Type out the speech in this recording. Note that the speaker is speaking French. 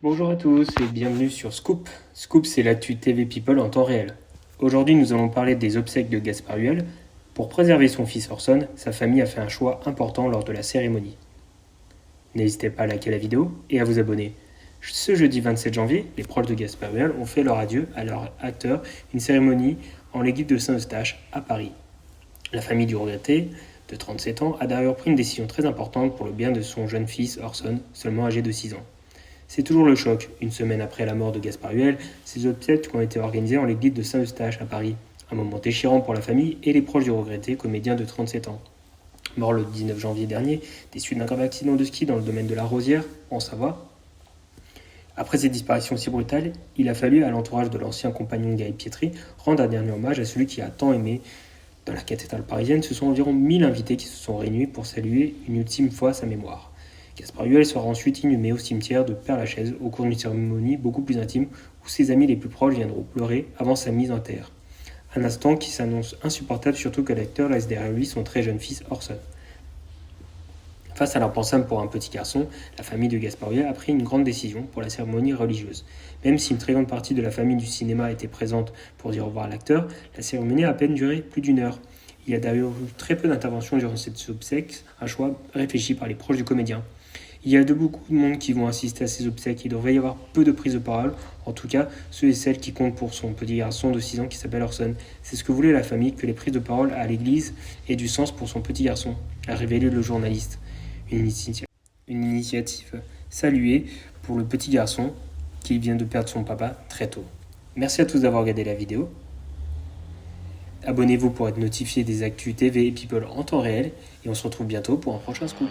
Bonjour à tous et bienvenue sur Scoop. Scoop, c'est l'actu TV People en temps réel. Aujourd'hui, nous allons parler des obsèques de Gaspard Huliel. Pour préserver son fils Orson, sa famille a fait un choix important lors de la cérémonie. N'hésitez pas à liker la vidéo et à vous abonner. Ce jeudi 27 janvier, les proches de Gaspard Huliel ont fait leur adieu à leur acteur, une cérémonie en l'église de Saint-Eustache à Paris. La famille du regretté, de 37 ans, a d'ailleurs pris une décision très importante pour le bien de son jeune fils Orson, seulement âgé de 6 ans. C'est toujours le choc. Une semaine après la mort de Gaspard Huliel, ces obsèques ont été organisées en l'église de Saint-Eustache à Paris. Un moment déchirant pour la famille et les proches du regretté comédien de 37 ans. Mort le 19 janvier dernier, des suites d'un grave accident de ski dans le domaine de la Rosière, en Savoie. Après cette disparition si brutale, il a fallu à l'entourage de l'ancien compagnon de Guy Pietri rendre un dernier hommage à celui qui a tant aimé. Dans la cathédrale parisienne, ce sont environ 1000 invités qui se sont réunis pour saluer une ultime fois sa mémoire. Gaspard Huliel sera ensuite inhumé au cimetière de Père-Lachaise au cours d'une cérémonie beaucoup plus intime où ses amis les plus proches viendront pleurer avant sa mise en terre. Un instant qui s'annonce insupportable, surtout que l'acteur laisse derrière lui son très jeune fils Orson. Face à l'impensable pour un petit garçon, la famille de Gaspard Huliel a pris une grande décision pour la cérémonie religieuse. Même si une très grande partie de la famille du cinéma était présente pour dire au revoir à l'acteur, la cérémonie a à peine duré plus d'1 heure. Il y a d'ailleurs eu très peu d'interventions durant cette obsèque, un choix réfléchi par les proches du comédien. Il y a beaucoup de monde qui vont assister à ces obsèques. Il devrait y avoir peu de prises de parole, en tout cas ceux et celles qui comptent pour son petit garçon de 6 ans qui s'appelle Orson. C'est ce que voulait la famille, que les prises de parole à l'église aient du sens pour son petit garçon, a révélé le journaliste. Une initiative saluée pour le petit garçon qui vient de perdre son papa très tôt. Merci à tous d'avoir regardé la vidéo. Abonnez-vous pour être notifié des actus TV et People en temps réel et on se retrouve bientôt pour un prochain scoop.